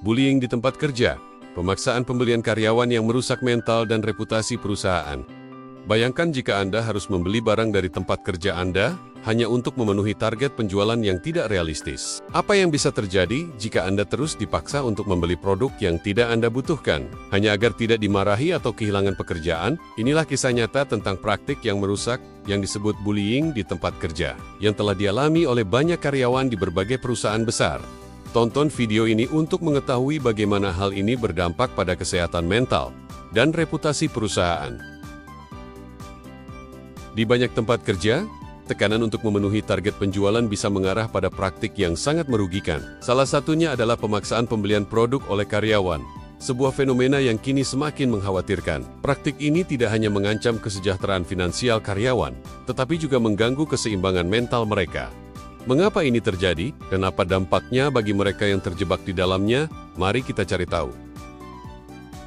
bullying di tempat kerja, pemaksaan pembelian karyawan yang merusak mental dan reputasi perusahaan. Bayangkan jika Anda harus membeli barang dari tempat kerja Anda hanya untuk memenuhi target penjualan yang tidak realistis. Apa yang bisa terjadi jika Anda terus dipaksa untuk membeli produk yang tidak Anda butuhkan, hanya agar tidak dimarahi atau kehilangan pekerjaan? Inilah kisah nyata tentang praktik yang merusak yang disebut bullying di tempat kerja, yang telah dialami oleh banyak karyawan di berbagai perusahaan besar. Tonton video ini untuk mengetahui bagaimana hal ini berdampak pada kesehatan mental dan reputasi perusahaan. Di banyak tempat kerja, tekanan untuk memenuhi target penjualan bisa mengarah pada praktik yang sangat merugikan. Salah satunya adalah pemaksaan pembelian produk oleh karyawan, sebuah fenomena yang kini semakin mengkhawatirkan. Praktik ini tidak hanya mengancam kesejahteraan finansial karyawan, tetapi juga mengganggu keseimbangan mental mereka. Mengapa ini terjadi, dan apa dampaknya bagi mereka yang terjebak di dalamnya? Mari kita cari tahu.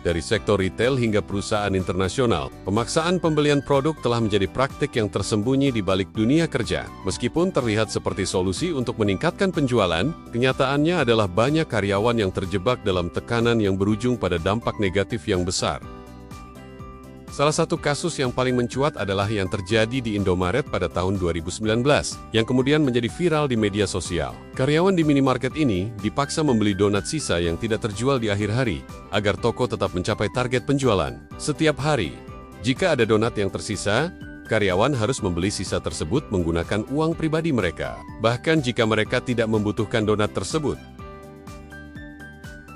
Dari sektor retail hingga perusahaan internasional, pemaksaan pembelian produk telah menjadi praktik yang tersembunyi di balik dunia kerja. Meskipun terlihat seperti solusi untuk meningkatkan penjualan, kenyataannya adalah banyak karyawan yang terjebak dalam tekanan yang berujung pada dampak negatif yang besar. Salah satu kasus yang paling mencuat adalah yang terjadi di Indomaret pada tahun 2019, yang kemudian menjadi viral di media sosial. Karyawan di minimarket ini dipaksa membeli donat sisa yang tidak terjual di akhir hari, agar toko tetap mencapai target penjualan. Setiap hari, jika ada donat yang tersisa, karyawan harus membeli sisa tersebut menggunakan uang pribadi mereka. Bahkan jika mereka tidak membutuhkan donat tersebut.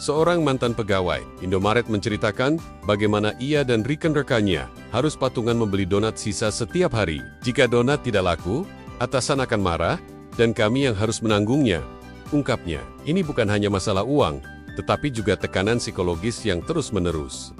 Seorang mantan pegawai Indomaret menceritakan bagaimana ia dan rekan-rekannya harus patungan membeli donat sisa setiap hari. Jika donat tidak laku, atasan akan marah, dan kami yang harus menanggungnya, ungkapnya. Ini bukan hanya masalah uang, tetapi juga tekanan psikologis yang terus-menerus.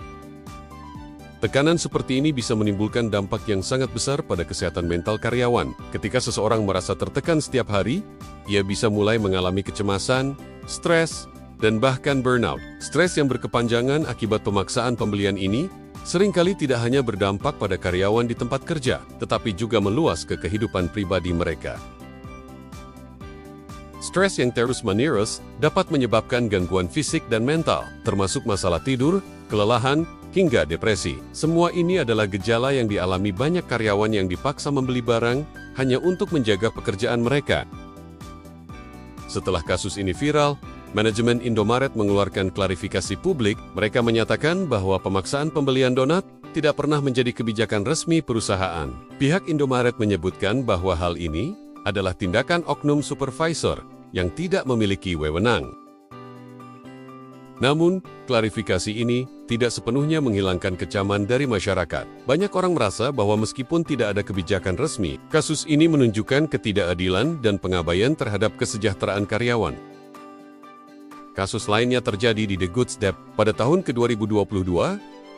Tekanan seperti ini bisa menimbulkan dampak yang sangat besar pada kesehatan mental karyawan. Ketika seseorang merasa tertekan setiap hari, ia bisa mulai mengalami kecemasan, stres, dan bahkan burnout. Stres yang berkepanjangan akibat pemaksaan pembelian ini seringkali tidak hanya berdampak pada karyawan di tempat kerja, tetapi juga meluas ke kehidupan pribadi mereka. Stres yang terus-menerus dapat menyebabkan gangguan fisik dan mental, termasuk masalah tidur, kelelahan, hingga depresi. Semua ini adalah gejala yang dialami banyak karyawan yang dipaksa membeli barang hanya untuk menjaga pekerjaan mereka. Setelah kasus ini viral, manajemen Indomaret mengeluarkan klarifikasi publik. Mereka menyatakan bahwa pemaksaan pembelian donat tidak pernah menjadi kebijakan resmi perusahaan. Pihak Indomaret menyebutkan bahwa hal ini adalah tindakan oknum supervisor yang tidak memiliki wewenang. Namun, klarifikasi ini tidak sepenuhnya menghilangkan kecaman dari masyarakat. Banyak orang merasa bahwa meskipun tidak ada kebijakan resmi, kasus ini menunjukkan ketidakadilan dan pengabaian terhadap kesejahteraan karyawan. Kasus lainnya terjadi di The Goods Debt pada tahun ke-2022,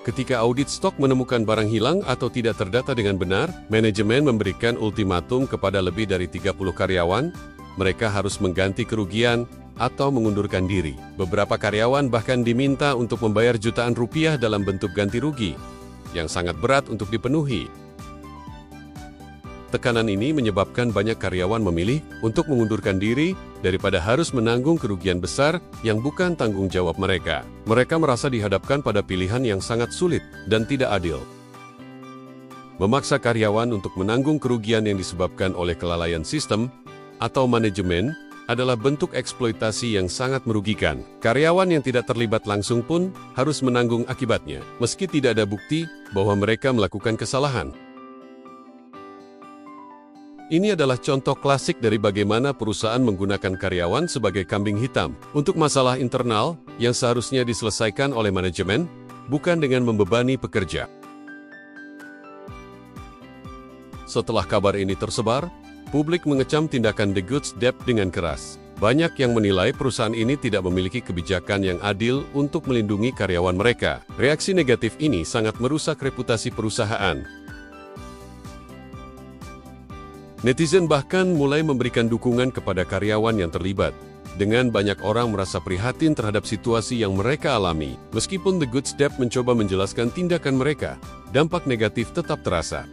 ketika audit stok menemukan barang hilang atau tidak terdata dengan benar, manajemen memberikan ultimatum kepada lebih dari 30 karyawan, mereka harus mengganti kerugian atau mengundurkan diri. Beberapa karyawan bahkan diminta untuk membayar jutaan rupiah dalam bentuk ganti rugi, yang sangat berat untuk dipenuhi. Tekanan ini menyebabkan banyak karyawan memilih untuk mengundurkan diri daripada harus menanggung kerugian besar yang bukan tanggung jawab mereka. Mereka merasa dihadapkan pada pilihan yang sangat sulit dan tidak adil. Memaksa karyawan untuk menanggung kerugian yang disebabkan oleh kelalaian sistem atau manajemen adalah bentuk eksploitasi yang sangat merugikan. Karyawan yang tidak terlibat langsung pun harus menanggung akibatnya, meski tidak ada bukti bahwa mereka melakukan kesalahan. Ini adalah contoh klasik dari bagaimana perusahaan menggunakan karyawan sebagai kambing hitam untuk masalah internal yang seharusnya diselesaikan oleh manajemen, bukan dengan membebani pekerja. Setelah kabar ini tersebar, publik mengecam tindakan The Goods Debt dengan keras. Banyak yang menilai perusahaan ini tidak memiliki kebijakan yang adil untuk melindungi karyawan mereka. Reaksi negatif ini sangat merusak reputasi perusahaan. Netizen bahkan mulai memberikan dukungan kepada karyawan yang terlibat. Dengan banyak orang merasa prihatin terhadap situasi yang mereka alami. Meskipun The Goods Debt mencoba menjelaskan tindakan mereka, dampak negatif tetap terasa.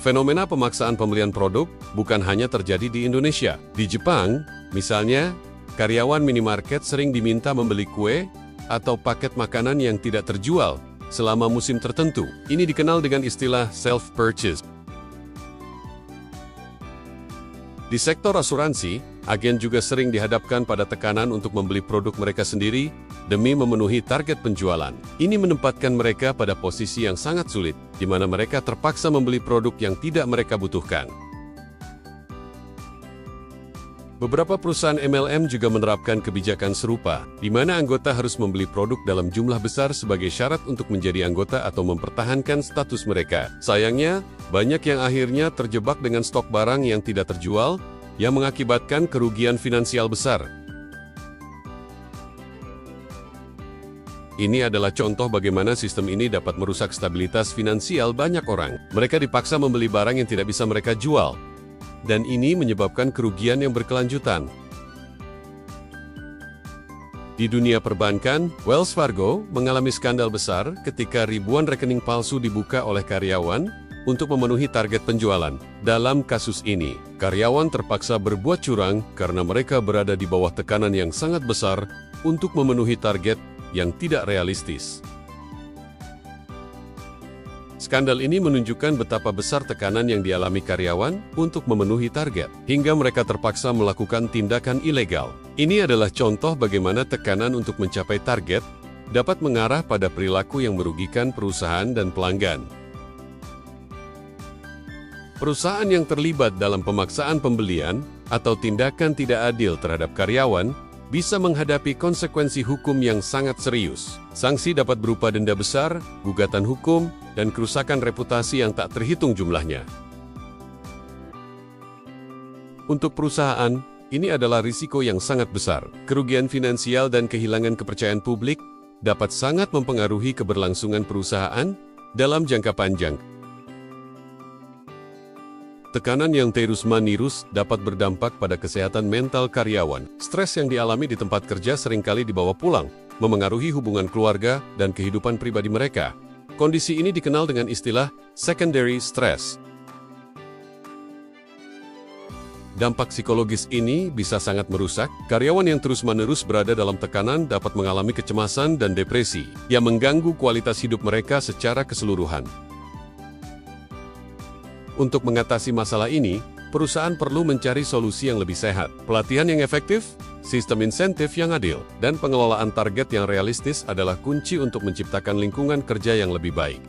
Fenomena pemaksaan pembelian produk bukan hanya terjadi di Indonesia. Di Jepang, misalnya, karyawan minimarket sering diminta membeli kue atau paket makanan yang tidak terjual selama musim tertentu. Ini dikenal dengan istilah self-purchase. Di sektor asuransi, agen juga sering dihadapkan pada tekanan untuk membeli produk mereka sendiri demi memenuhi target penjualan. Ini menempatkan mereka pada posisi yang sangat sulit, di mana mereka terpaksa membeli produk yang tidak mereka butuhkan. Beberapa perusahaan MLM juga menerapkan kebijakan serupa, di mana anggota harus membeli produk dalam jumlah besar sebagai syarat untuk menjadi anggota atau mempertahankan status mereka. Sayangnya, banyak yang akhirnya terjebak dengan stok barang yang tidak terjual, yang mengakibatkan kerugian finansial besar. Ini adalah contoh bagaimana sistem ini dapat merusak stabilitas finansial banyak orang. Mereka dipaksa membeli barang yang tidak bisa mereka jual, dan ini menyebabkan kerugian yang berkelanjutan. Di dunia perbankan, Wells Fargo mengalami skandal besar ketika ribuan rekening palsu dibuka oleh karyawan untuk memenuhi target penjualan. Dalam kasus ini, karyawan terpaksa berbuat curang karena mereka berada di bawah tekanan yang sangat besar untuk memenuhi target yang tidak realistis. Skandal ini menunjukkan betapa besar tekanan yang dialami karyawan untuk memenuhi target, hingga mereka terpaksa melakukan tindakan ilegal. Ini adalah contoh bagaimana tekanan untuk mencapai target dapat mengarah pada perilaku yang merugikan perusahaan dan pelanggan. Perusahaan yang terlibat dalam pemaksaan pembelian atau tindakan tidak adil terhadap karyawan bisa menghadapi konsekuensi hukum yang sangat serius. Sanksi dapat berupa denda besar, gugatan hukum, dan kerusakan reputasi yang tak terhitung jumlahnya. Untuk perusahaan, ini adalah risiko yang sangat besar. Kerugian finansial dan kehilangan kepercayaan publik dapat sangat mempengaruhi keberlangsungan perusahaan dalam jangka panjang. Tekanan yang terus-menerus dapat berdampak pada kesehatan mental karyawan. Stres yang dialami di tempat kerja seringkali dibawa pulang, memengaruhi hubungan keluarga dan kehidupan pribadi mereka. Kondisi ini dikenal dengan istilah secondary stress. Dampak psikologis ini bisa sangat merusak. Karyawan yang terus-menerus berada dalam tekanan dapat mengalami kecemasan dan depresi, yang mengganggu kualitas hidup mereka secara keseluruhan. Untuk mengatasi masalah ini, perusahaan perlu mencari solusi yang lebih sehat, pelatihan yang efektif, sistem insentif yang adil, dan pengelolaan target yang realistis adalah kunci untuk menciptakan lingkungan kerja yang lebih baik.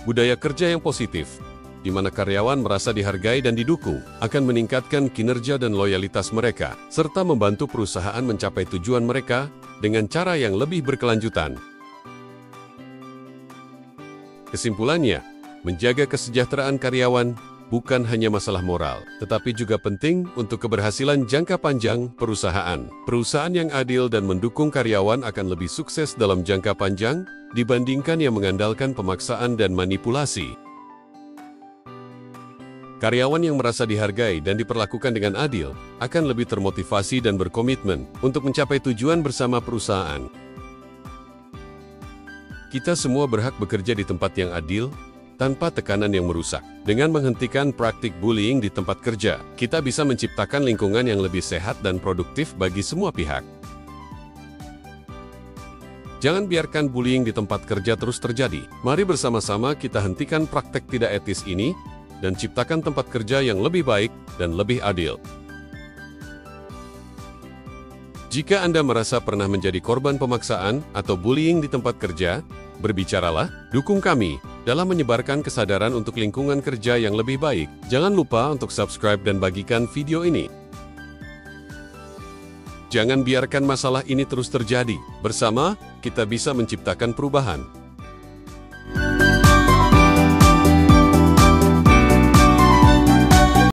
Budaya kerja yang positif, di mana karyawan merasa dihargai dan didukung, akan meningkatkan kinerja dan loyalitas mereka, serta membantu perusahaan mencapai tujuan mereka dengan cara yang lebih berkelanjutan. Kesimpulannya, menjaga kesejahteraan karyawan bukan hanya masalah moral, tetapi juga penting untuk keberhasilan jangka panjang perusahaan. Perusahaan yang adil dan mendukung karyawan akan lebih sukses dalam jangka panjang dibandingkan yang mengandalkan pemaksaan dan manipulasi. Karyawan yang merasa dihargai dan diperlakukan dengan adil akan lebih termotivasi dan berkomitmen untuk mencapai tujuan bersama perusahaan. Kita semua berhak bekerja di tempat yang adil, tanpa tekanan yang merusak. Dengan menghentikan praktik bullying di tempat kerja, kita bisa menciptakan lingkungan yang lebih sehat dan produktif bagi semua pihak. Jangan biarkan bullying di tempat kerja terus terjadi. Mari bersama-sama kita hentikan praktek tidak etis ini dan ciptakan tempat kerja yang lebih baik dan lebih adil. Jika Anda merasa pernah menjadi korban pemaksaan atau bullying di tempat kerja, berbicaralah, dukung kami dalam menyebarkan kesadaran untuk lingkungan kerja yang lebih baik. Jangan lupa untuk subscribe dan bagikan video ini. Jangan biarkan masalah ini terus terjadi. Bersama, kita bisa menciptakan perubahan.